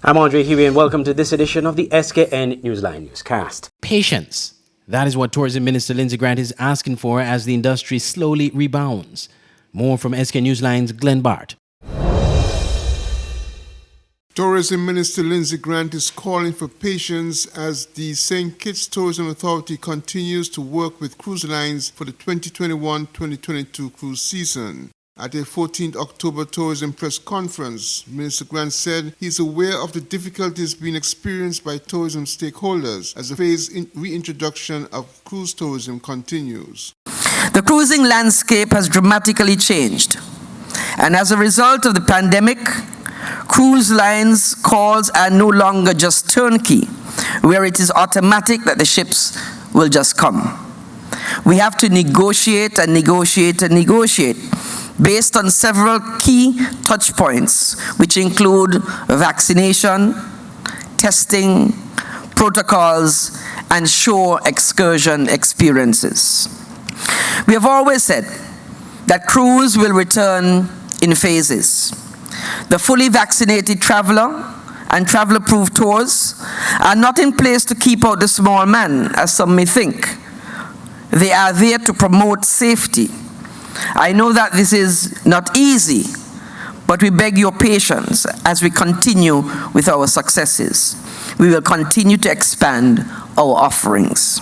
I'm Andre Huey and welcome to this edition of the SKN Newsline Newscast. Patience. That is what Tourism Minister Lindsay Grant is asking for as the industry slowly rebounds. More from SK Newsline's Glenn Bart. Tourism Minister Lindsay Grant is calling for patience as the St. Kitts Tourism Authority continues to work with cruise lines for the 2021-2022 cruise season. At a 14th October tourism press conference, Minister Grant said he is aware of the difficulties being experienced by tourism stakeholders as the phased reintroduction of cruise tourism continues. The cruising landscape has dramatically changed, and as a result of the pandemic, cruise lines' calls are no longer just turnkey, where it is automatic that the ships will just come. We have to negotiate and negotiate and negotiate based on several key touch points, which include vaccination, testing, protocols, and shore excursion experiences. We have always said that cruise will return in phases. The fully vaccinated traveler and traveler-proof tours are not in place to keep out the small man, as some may think. They are there to promote safety. I know that this is not easy, but we beg your patience as we continue with our successes. We will continue to expand our offerings.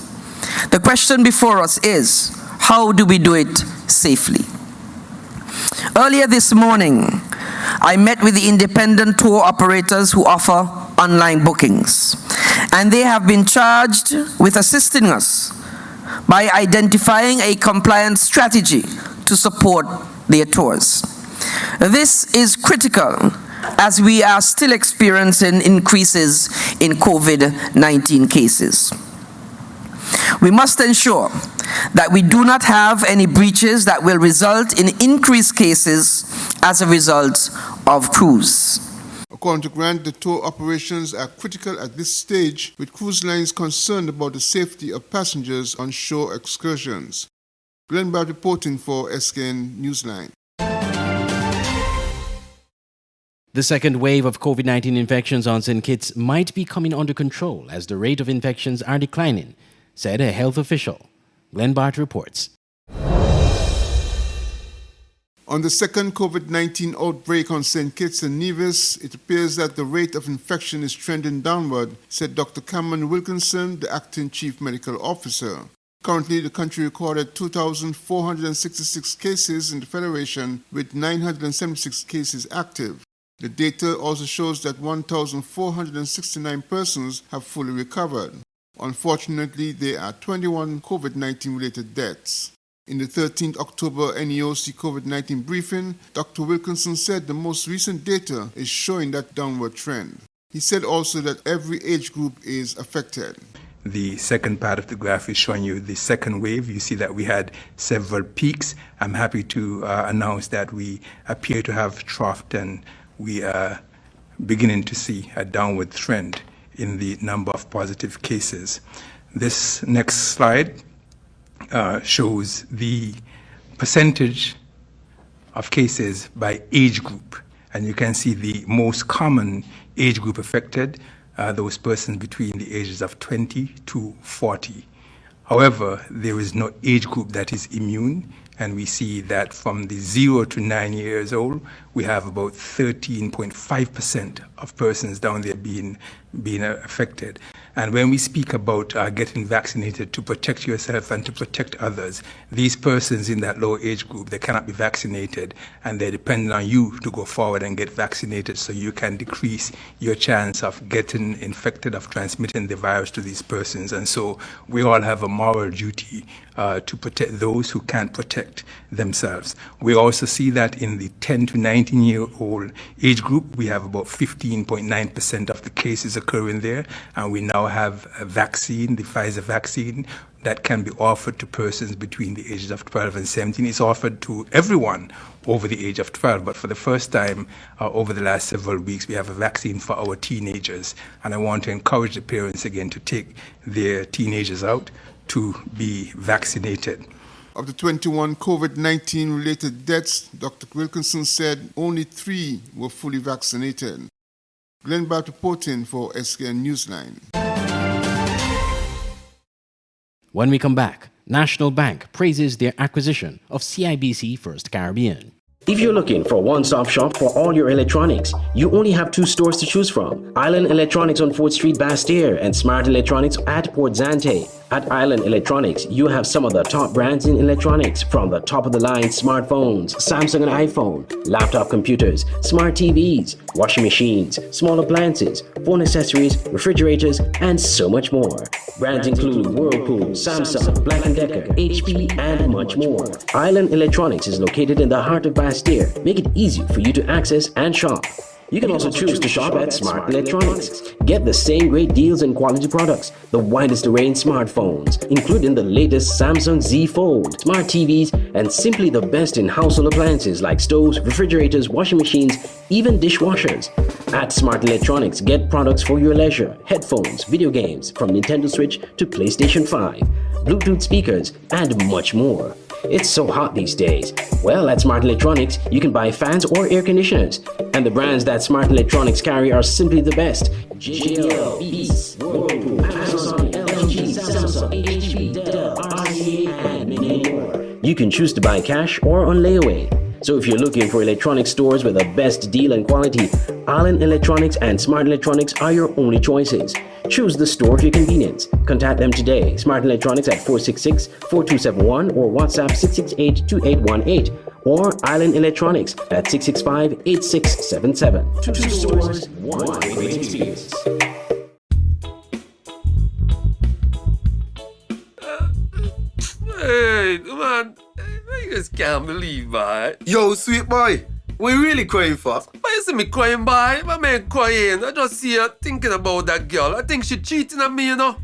The question before us is, how do we do it safely? Earlier this morning, I met with the independent tour operators who offer online bookings, and they have been charged with assisting us by identifying a compliance strategy to support their tours. This is critical as we are still experiencing increases in COVID-19 cases. We must ensure that we do not have any breaches that will result in increased cases as a result of cruise. According to Grant, the tour operations are critical at this stage, with cruise lines concerned about the safety of passengers on shore excursions. Glenn Bart reporting for SKN Newsline. The second wave of COVID-19 infections on St. Kitts might be coming under control as the rate of infections are declining, said a health official. Glenn Bart reports. On the second COVID-19 outbreak on St. Kitts and Nevis, it appears that the rate of infection is trending downward, said Dr. Cameron Wilkinson, the acting chief medical officer. Currently, the country recorded 2,466 cases in the Federation, with 976 cases active. The data also shows that 1,469 persons have fully recovered. Unfortunately, there are 21 COVID-19 related deaths. In the 13th October NEOC COVID-19 briefing, Dr. Wilkinson said the most recent data is showing that downward trend. He said also that every age group is affected. The second part of the graph is showing you the second wave. You see that we had several peaks. I'm happy to announce that we appear to have troughed and we are beginning to see a downward trend in the number of positive cases. This next slide shows the percentage of cases by age group. And you can see the most common age group affected, those persons between the ages of 20 to 40. However, there is no age group that is immune, and we see that from the 0 to 9 years old, we have about 13.5% of persons down there being affected. And when we speak about getting vaccinated to protect yourself and to protect others, these persons in that low age group, they cannot be vaccinated, and they're dependent on you to go forward and get vaccinated so you can decrease your chance of getting infected, of transmitting the virus to these persons. And so we all have a moral duty to protect those who can't protect themselves. We also see that in the 10 to 19-year-old age group, we have about 15.9% of the cases occurring there, and we now have a vaccine, the Pfizer vaccine, that can be offered to persons between the ages of 12 and 17. It's offered to everyone over the age of 12, but for the first time over the last several weeks, we have a vaccine for our teenagers, and I want to encourage the parents again to take their teenagers out to be vaccinated. Of the 21 COVID-19 related deaths, Dr. Wilkinson said only 3 were fully vaccinated. Glenn Bart reporting for SKN Newsline. When we come back, National Bank praises their acquisition of CIBC First Caribbean. If you're looking for a one-stop shop for all your electronics, you only have two stores to choose from: Island Electronics on 4th Street, Bastyr, and Smart Electronics at Port Zante. At Island Electronics, you have some of the top brands in electronics, from the top-of-the-line smartphones, Samsung and iPhone, laptop computers, smart TVs, washing machines, small appliances, phone accessories, refrigerators, and so much more. Brands include Whirlpool, Samsung, Black & Decker, HP, and much more. Island Electronics is located in the heart of Bastyr. Make it easy for you to access and shop. You can also choose to shop at Smart Electronics. Get the same great deals and quality products, the widest array in smartphones, including the latest Samsung Z Fold, smart TVs, and simply the best in household appliances like stoves, refrigerators, washing machines, even dishwashers. At Smart Electronics, get products for your leisure: headphones, video games, from Nintendo Switch to PlayStation 5, Bluetooth speakers, and much more. It's so hot these days. Well, at Smart Electronics, you can buy fans or air conditioners. And the brands that Smart Electronics carry are simply the best: JL, Beats, Whirlpool, Amazon, LG, Samsung, HP, Dell, RCA, and many more. You can choose to buy cash or on layaway. So if you're looking for electronic stores with the best deal and quality, Island Electronics and Smart Electronics are your only choices. Choose the store of your convenience. Contact them today. Smart Electronics at 466-4271 or WhatsApp 668-2818, or Island Electronics at 665-8677. Two stores, one great experience. Hey, man, I just can't believe, boy. Yo, sweet boy, what you really crying for? But you see me crying, boy? My man crying. I just see her thinking about that girl. I think she cheating on me, you know.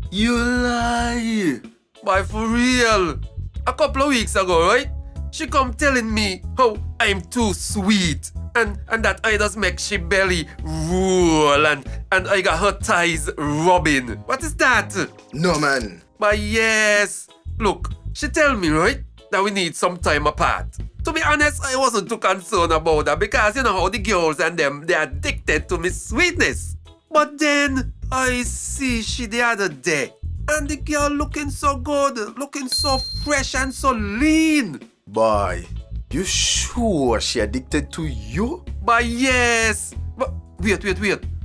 You lie. Boy, for real. A couple of weeks ago, right? She come telling me how I'm too sweet. And that I just make she belly roll. And I got her thighs rubbing. What is that? No, man. But yes. Look, she tell me, right, that we need some time apart. To be honest, I wasn't too concerned about that because you know how the girls and them, they're addicted to me sweetness. But then, I see she the other day. And the girl looking so good, looking so fresh and so lean. Boy, you sure she addicted to you? But yes. But wait.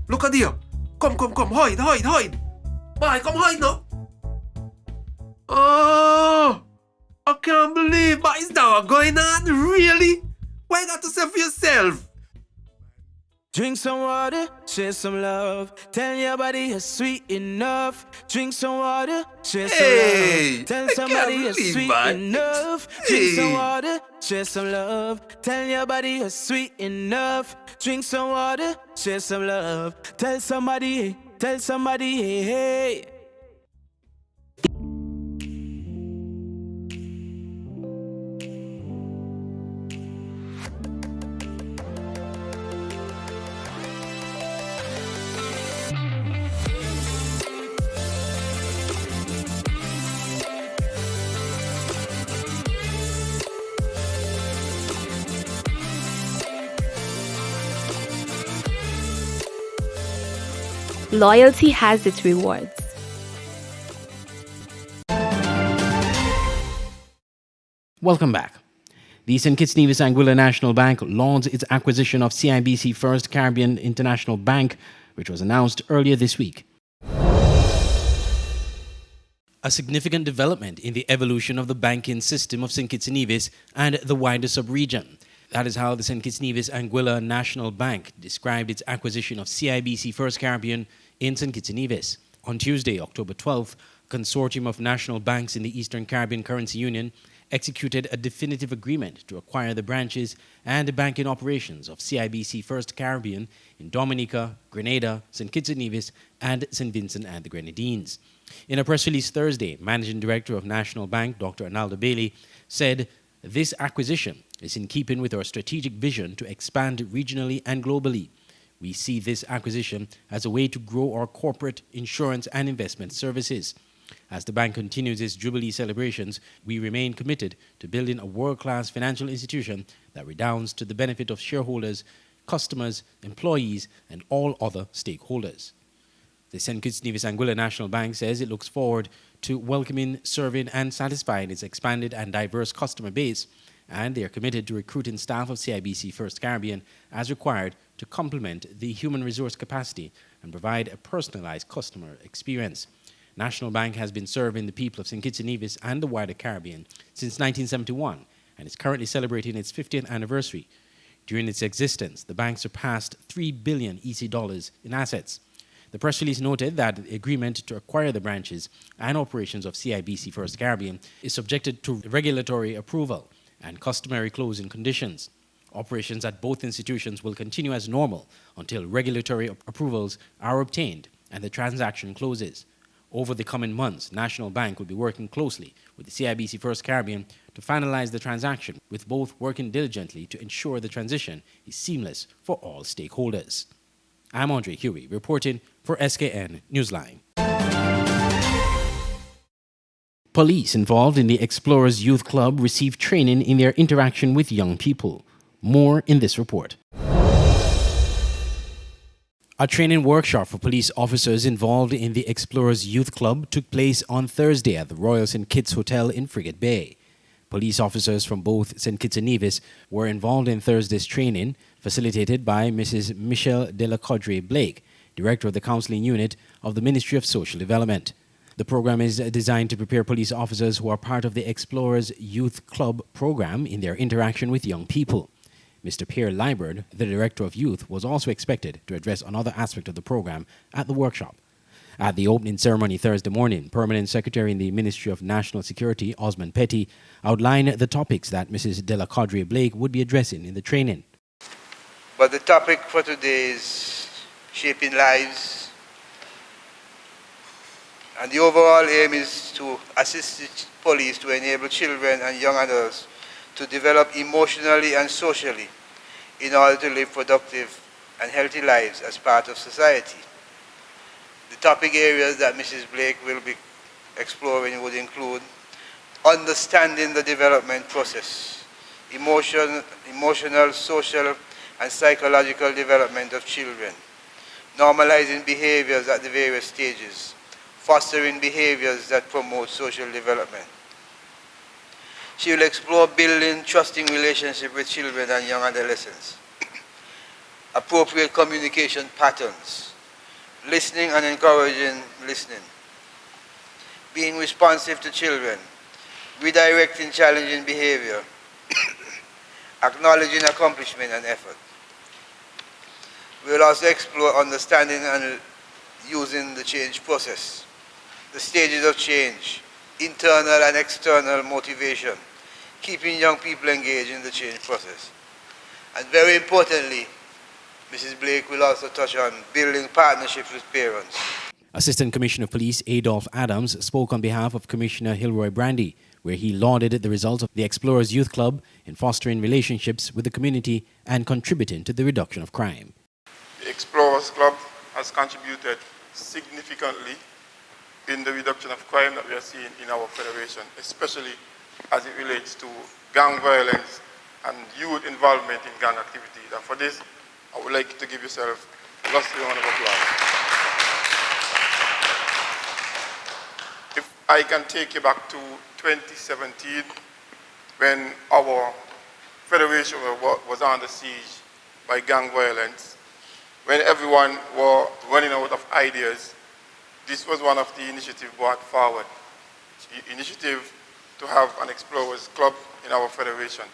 Look at here. Come. Hide. Boy, come hide now. Oh, I can't believe, but is that what going on? Really? Why you got to say for yourself? Drink some water, share some love. Tell your body you're sweet enough. Drink some water, share some Hey, love. Tell I somebody can't you're believe, sweet man. enough. Drink some Hey. water, share some love. Tell your body you're sweet enough. Drink some water, share some love. Tell somebody, hey. Loyalty has its rewards. Welcome back. The St. Kitts Nevis Anguilla National Bank launched its acquisition of CIBC First Caribbean International Bank, which was announced earlier this week. A significant development in the evolution of the banking system of St. Kitts Nevis and the wider sub-region. That is how the St. Kitts Nevis Anguilla National Bank described its acquisition of CIBC First Caribbean in St. Kitts Nevis. On Tuesday, October 12th, a consortium of national banks in the Eastern Caribbean Currency Union executed a definitive agreement to acquire the branches and the banking operations of CIBC First Caribbean in Dominica, Grenada, St. Kitts and Nevis, and St. Vincent and the Grenadines. In a press release Thursday, Managing Director of National Bank, Dr. Analda Bailey, said, "This acquisition is in keeping with our strategic vision to expand regionally and globally. We see this acquisition as a way to grow our corporate, insurance, and investment services. As the bank continues its Jubilee celebrations, we remain committed to building a world-class financial institution that redounds to the benefit of shareholders, customers, employees, and all other stakeholders. The St. Kitts Nevis Anguilla National Bank says it looks forward to welcoming, serving, and satisfying its expanded and diverse customer base, and they are committed to recruiting staff of CIBC First Caribbean as required to complement the human resource capacity and provide a personalized customer experience. National Bank has been serving the people of St. Kitts and Nevis and the wider Caribbean since 1971 and is currently celebrating its 50th anniversary. During its existence, the bank surpassed 3 billion EC dollars in assets. The press release noted that the agreement to acquire the branches and operations of CIBC First Caribbean is subjected to regulatory approval and customary closing conditions. Operations at both institutions will continue as normal until regulatory approvals are obtained and the transaction closes. Over the coming months, National Bank will be working closely with the CIBC First Caribbean to finalize the transaction, with both working diligently to ensure the transition is seamless for all stakeholders. I'm Andre Huey, reporting for SKN Newsline. Police involved in the Explorers Youth Club received training in their interaction with young people. More in this report. A training workshop for police officers involved in the Explorers Youth Club took place on Thursday at the Royal St. Kitts Hotel in Frigate Bay. Police officers from both St. Kitts and Nevis were involved in Thursday's training, facilitated by Mrs. Michelle de la Caudre Blake, Director of the Counseling Unit of the Ministry of Social Development. The program is designed to prepare police officers who are part of the Explorers Youth Club program in their interaction with young people. Mr. Pierre Liburd, the Director of Youth, was also expected to address another aspect of the program at the workshop. At the opening ceremony Thursday morning, Permanent Secretary in the Ministry of National Security, Osman Petty, outlined the topics that Mrs. de la Caudre Blake would be addressing in the training. But the topic for today is shaping lives, and the overall aim is to assist the police to enable children and young adults to develop emotionally and socially in order to live productive and healthy lives as part of society. The topic areas that Mrs. Blake will be exploring would include understanding the development process, emotional, social, and psychological development of children, normalizing behaviors at the various stages, fostering behaviors that promote social development. She will explore building trusting relationships with children and young adolescents, appropriate communication patterns, listening and encouraging listening, being responsive to children, redirecting challenging behavior, acknowledging accomplishment and effort. We will also explore understanding and using the change process, the stages of change, internal and external motivation, keeping young people engaged in the change process. And very importantly, Mrs. Blake will also touch on building partnerships with parents. Assistant Commissioner of Police Adolph Adams spoke on behalf of Commissioner Hilroy Brandy, where he lauded the results of the Explorers Youth Club in fostering relationships with the community and contributing to the reduction of crime. The Explorers Club has contributed significantly in the reduction of crime that we are seeing in our federation, especially as it relates to gang violence and youth involvement in gang activities. And for this, I would like to give yourself a lusty round of applause. If I can take you back to 2017, when our federation was under siege by gang violence, when everyone was running out of ideas, this was one of the initiatives brought forward. The initiative to have an Explorers Club in our federation.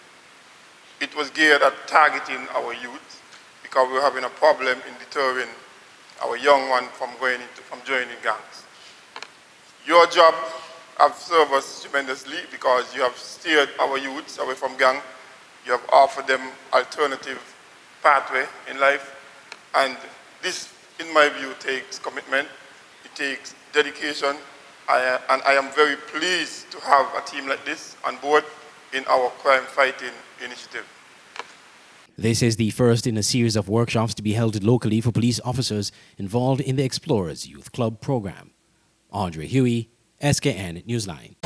It was geared at targeting our youth because we were having a problem in deterring our young ones from joining gangs. Your job has served us tremendously because you have steered our youths away from gang. You have offered them alternative pathway in life. And this, in my view, takes commitment. It takes dedication. And I am very pleased to have a team like this on board in our crime-fighting initiative. This is the first in a series of workshops to be held locally for police officers involved in the Explorers Youth Club program. Andre Huey, SKN Newsline.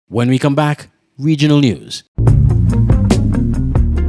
When we come back, regional news.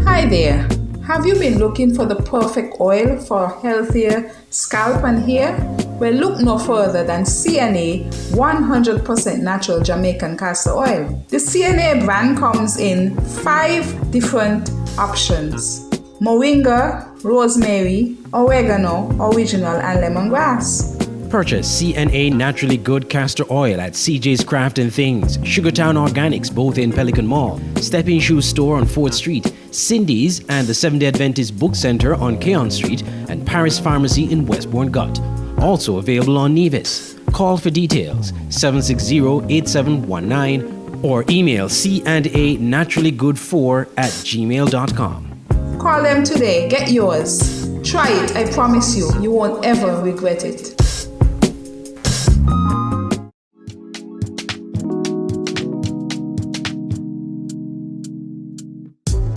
Hi Hi there. Have you been looking for the perfect oil for healthier scalp and hair? Well, look no further than CNA 100% natural Jamaican castor oil. The CNA brand comes in 5 different options: moringa, rosemary, oregano, original, and lemongrass. Purchase CNA Naturally Good Castor Oil at CJ's Craft and Things, Sugartown Organics, both in Pelican Mall, Stepping Shoe Store on 4th Street, Cindy's and the Seventh-day Adventist Book Center on Keon Street, and Paris Pharmacy in Westbourne Gut. Also available on Nevis. Call for details 760-8719 or email candanaturallygood4@gmail.com. Call them today. Get yours. Try it. I promise you, you won't ever regret it.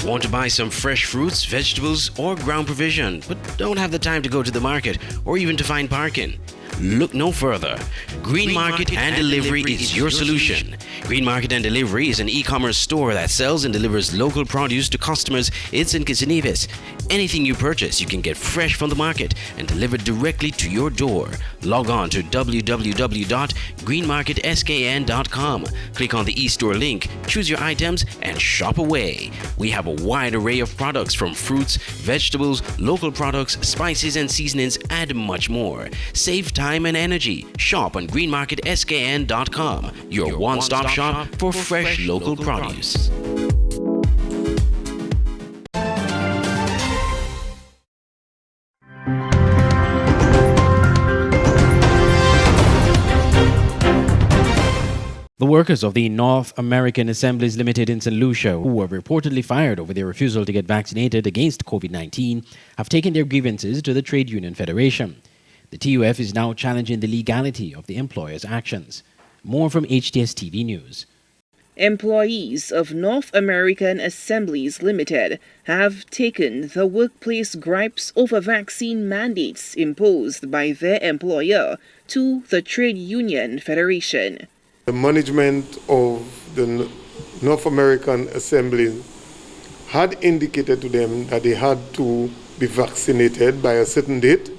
Want to buy some fresh fruits, vegetables, or ground provision, but don't have the time to go to the market or even to find parking? Look no further. Green Market and Delivery is your solution. Green Market and Delivery is an e-commerce store that sells and delivers local produce to customers in St. Kitts and Nevis. Anything you purchase, you can get fresh from the market and delivered directly to your door. Log on to www.greenmarketskn.com. Click on the e-store link, choose your items, and shop away. We have a wide array of products from fruits, vegetables, local products, spices and seasonings, and much more. Save time and energy. Shop on greenmarketskn.com, your one-stop shop for fresh local produce. The workers of the North American Assemblies Limited in St. Lucia, who were reportedly fired over their refusal to get vaccinated against COVID-19, have taken their grievances to the Trade Union Federation. The TUF is now challenging the legality of the employer's actions. More from HTS TV News. Employees of North American Assemblies Limited have taken the workplace gripes over vaccine mandates imposed by their employer to the Trade Union Federation. The management of the North American Assembly had indicated to them that they had to be vaccinated by a certain date,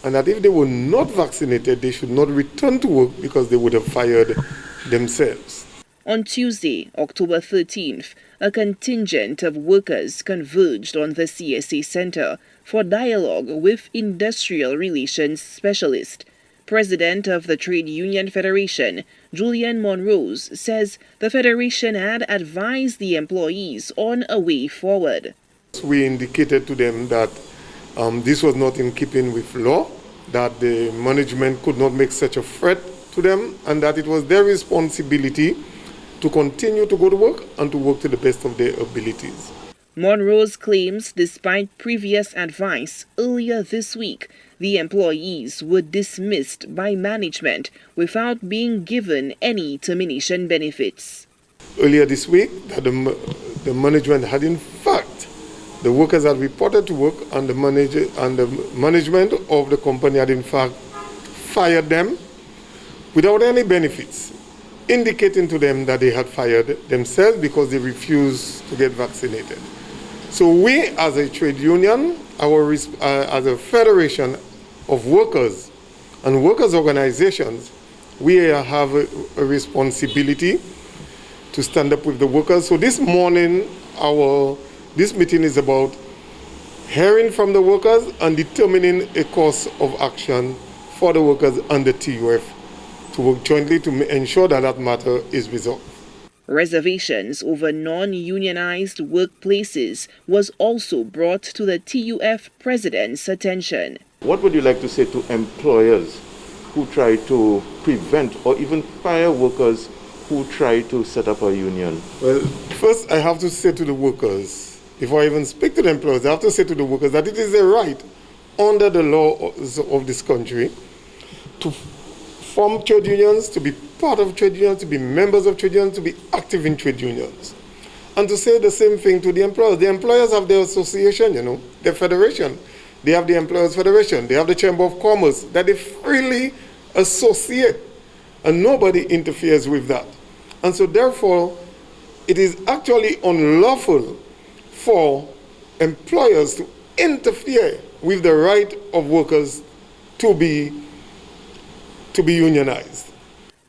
and that if they were not vaccinated, they should not return to work because they would have fired themselves. On Tuesday, October 13th, a contingent of workers converged on the CSA Center for dialogue with industrial relations specialist. President of the Trade Union Federation, Julian Monrose, says the Federation had advised the employees on a way forward. We indicated to them that this was not in keeping with law, that the management could not make such a threat to them, and that it was their responsibility to continue to go to work and to work to the best of their abilities. Monrose claims despite previous advice earlier this week, the employees were dismissed by management without being given any termination benefits. Earlier this week, that the management had in fact, the workers had reported to work, and the management of the company had in fact fired them without any benefits, indicating to them that they had fired themselves because they refused to get vaccinated. So we, as a trade union, as a federation of workers and workers' organizations, we have a responsibility to stand up with the workers. So this morning, this meeting is about hearing from the workers and determining a course of action for the workers and the TUF to work jointly to ensure that that matter is resolved. Reservations over non-unionized workplaces was also brought to the TUF president's attention. What would you like to say to employers who try to prevent or even fire workers who try to set up a union? Well, first I have to say to the workers, before I even speak to the employers, I have to say to the workers that it is a right under the laws of this country to form trade unions, to be part of trade unions, to be members of trade unions, to be active in trade unions. And to say the same thing to the employers. The employers have their association, their federation. They have the Employers Federation. They have the Chamber of Commerce that they freely associate, and nobody interferes with that. And so therefore, it is actually unlawful for employers to interfere with the right of workers to be unionized.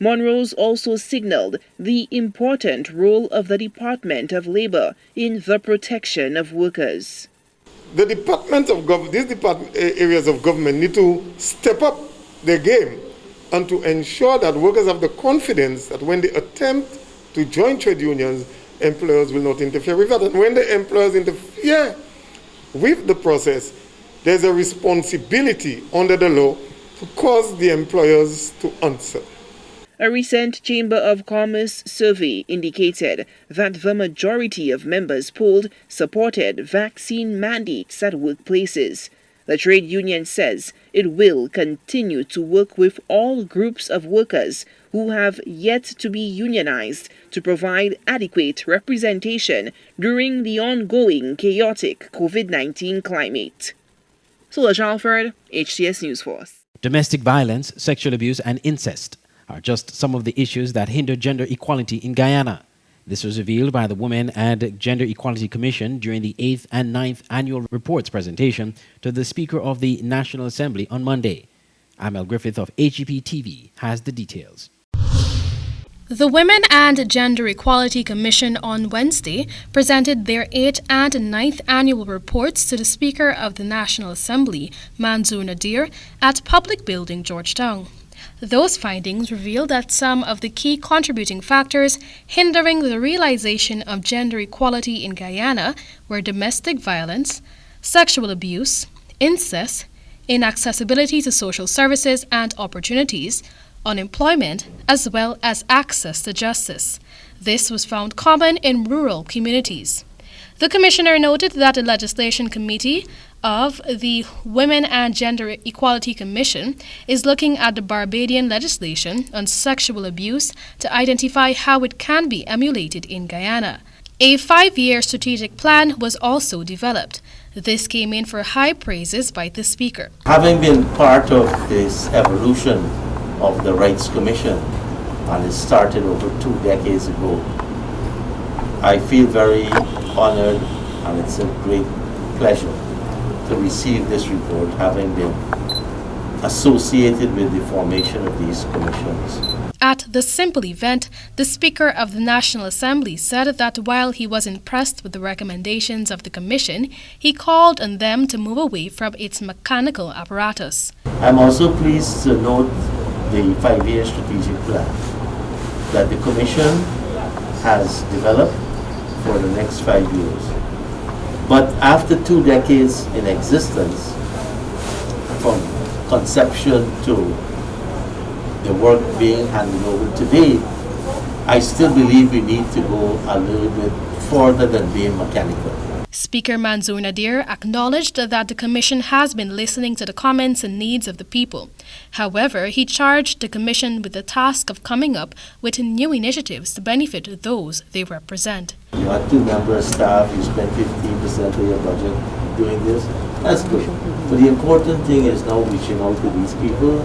Monrose also signaled the important role of the Department of Labor in the protection of workers. The areas of government need to step up their game and to ensure that workers have the confidence that when they attempt to join trade unions, employers will not interfere with that. And when the employers interfere with the process, there's a responsibility under the law to cause the employers to answer. A recent Chamber of Commerce survey indicated that the majority of members polled supported vaccine mandates at workplaces. The trade union says it will continue to work with all groups of workers who have yet to be unionized to provide adequate representation during the ongoing chaotic COVID-19 climate. Solange Alford, HTS News Force. Domestic violence, sexual abuse, and incest are just some of the issues that hinder gender equality in Guyana. This was revealed by the Women and Gender Equality Commission during the 8th and 9th annual reports presentation to the Speaker of the National Assembly on Monday. Amel Griffith of HEP TV has the details. The Women and Gender Equality Commission on Wednesday presented their 8th and 9th annual reports to the Speaker of the National Assembly, Manzoor Nadir, at Public Building, Georgetown. Those findings reveal that some of the key contributing factors hindering the realization of gender equality in Guyana were domestic violence, sexual abuse, incest, inaccessibility to social services and opportunities, unemployment, as well as access to justice. This was found common in rural communities. The Commissioner noted that the Legislation Committee of the Women and Gender Equality Commission is looking at the Barbadian legislation on sexual abuse to identify how it can be emulated in Guyana. A 5-year strategic plan was also developed. This came in for high praises by the Speaker. Having been part of this evolution of the Rights Commission, and it started over 2 decades ago, I feel very honored, and it's a great pleasure to receive this report, having been associated with the formation of these commissions. At the simple event, the Speaker of the National Assembly said that while he was impressed with the recommendations of the Commission, he called on them to move away from its mechanical apparatus. I'm also pleased to note the 5-year strategic plan that the Commission has developed for the next 5 years. But after 2 decades in existence, from conception to the work being handed over today, I still believe we need to go a little bit further than being mechanical. Speaker Manzoor Nadir acknowledged that the Commission has been listening to the comments and needs of the people. However, he charged the Commission with the task of coming up with new initiatives to benefit those they represent. You have 2 members of staff, you spend 15% of your budget doing this, that's good. But the important thing is now reaching out to these people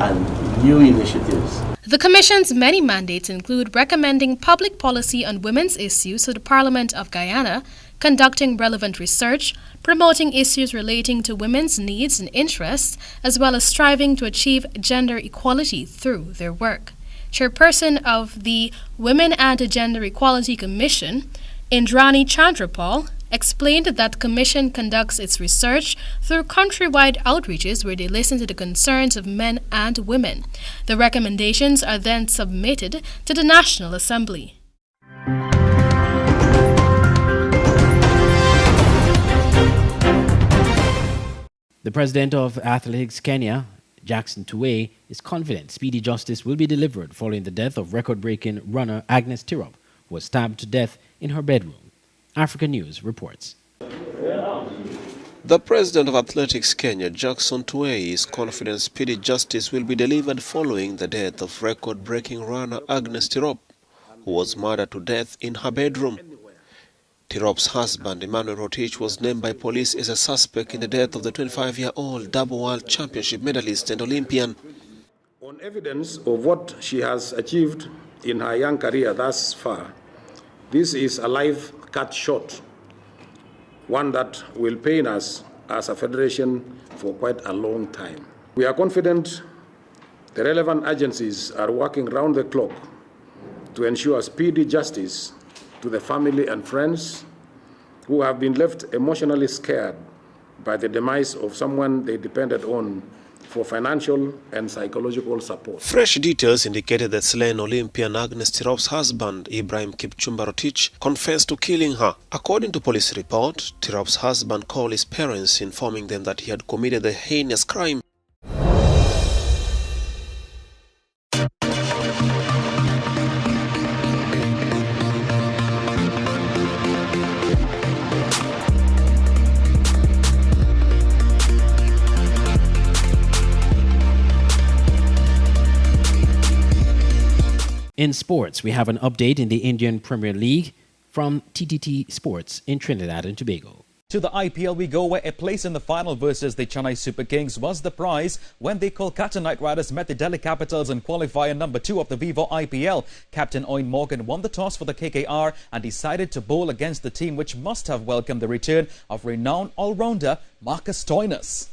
and new initiatives. The Commission's many mandates include recommending public policy on women's issues to the Parliament of Guyana, conducting relevant research, promoting issues relating to women's needs and interests, as well as striving to achieve gender equality through their work. Chairperson of the Women and Gender Equality Commission, Indrani Chandrapal, explained that the Commission conducts its research through countrywide outreaches where they listen to the concerns of men and women. The recommendations are then submitted to the National Assembly. The president of Athletics Kenya, Jackson Tuwei, is confident speedy justice will be delivered following the death of record-breaking runner Agnes Tirop, who was stabbed to death in her bedroom. Africa News reports. The president of Athletics Kenya, Jackson Tuwei, is confident speedy justice will be delivered following the death of record-breaking runner Agnes Tirop, who was murdered to death in her bedroom. Tirop's husband, Emmanuel Rotich, was named by police as a suspect in the death of the 25-year-old double world championship medalist and Olympian. On evidence of what she has achieved in her young career thus far, this is a live cut shot one that will pain us as a federation for quite a long time. We are confident the relevant agencies are working round the clock to ensure speedy justice to the family and friends who have been left emotionally scared by the demise of someone they depended on for financial and psychological support. Fresh details indicated that slain Olympian Agnes Tirop's husband, Ibrahim Kipchumba Rotich, confessed to killing her. According to police report, Tirop's husband called his parents, informing them that he had committed the heinous crime. In sports, we have an update in the Indian Premier League from TTT Sports in Trinidad and Tobago. To the IPL we go, where a place in the final versus the Chennai Super Kings was the prize when the Kolkata Knight Riders met the Delhi Capitals in qualifier number 2 of the Vivo IPL. Captain Owen Morgan won the toss for the KKR and decided to bowl against the team, which must have welcomed the return of renowned all-rounder Marcus Stoinis.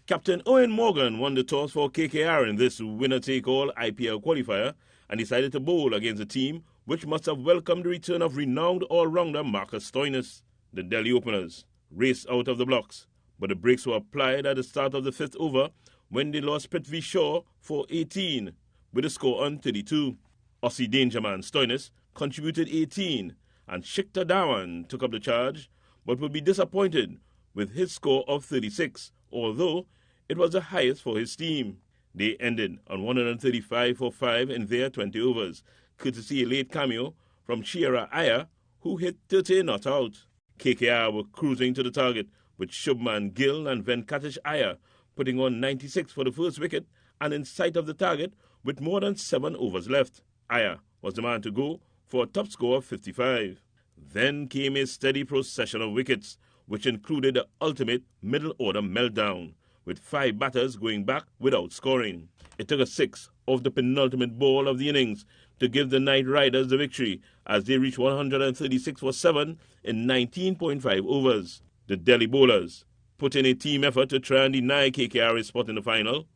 Captain Owen Morgan won the toss for KKR in this winner-take-all IPL qualifier and decided to bowl against a team which must have welcomed the return of renowned all-rounder Marcus Stoinis. The Delhi openers raced out of the blocks, but the brakes were applied at the start of the 5th over when they lost Prithvi Shaw for 18 with a score on 32. Aussie dangerman Stoinis contributed 18 and Shikhar Dhawan took up the charge but would be disappointed with his score of 36, although it was the highest for his team. They ended on 135 for 5 in their 20 overs, courtesy a late cameo from Shiera Iyer, who hit 30 not out. KKR were cruising to the target, with Shubman Gill and Venkatesh Iyer putting on 96 for the first wicket and in sight of the target with more than 7 overs left. Iyer was the man to go for a top score of 55. Then came a steady procession of wickets, which included the ultimate middle-order meltdown, with 5 batters going back without scoring. It took a 6 off the penultimate ball of the innings to give the Knight Riders the victory as they reached 136 for 7 in 19.5 overs. The Delhi bowlers put in a team effort to try and deny KKR a spot in the final,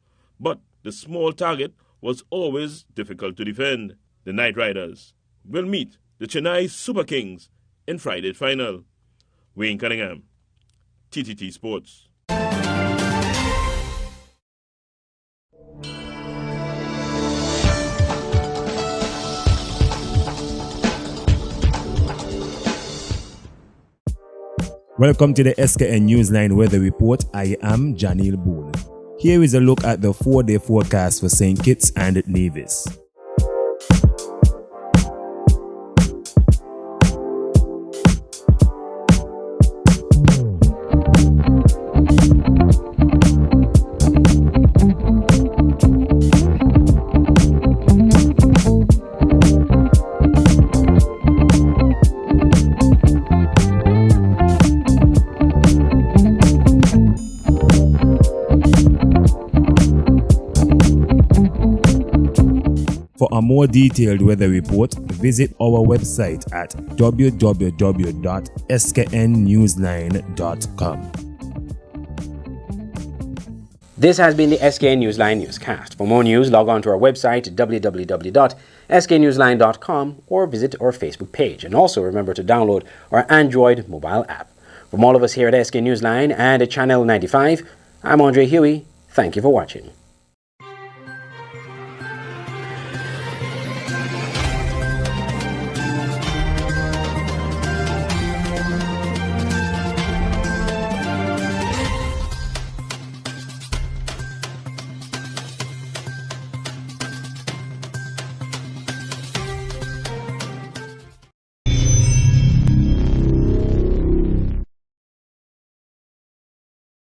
but the small target was always difficult to defend. The Knight Riders will meet the Chennai Super Kings in Friday's final. Wayne Cunningham, TTT Sports. Welcome to the SKN Newsline Weather Report. I am Janil Boone. Here is a look at the 4-day forecast for St. Kitts and Nevis. For a more detailed weather report, visit our website at www.sknnewsline.com. This has been the SKN Newsline Newscast. For more news, log on to our website www.sknnewsline.com or visit our Facebook page. And also remember to download our Android mobile app. From all of us here at SKN Newsline and at Channel 95, I'm Andre Huey. Thank you for watching.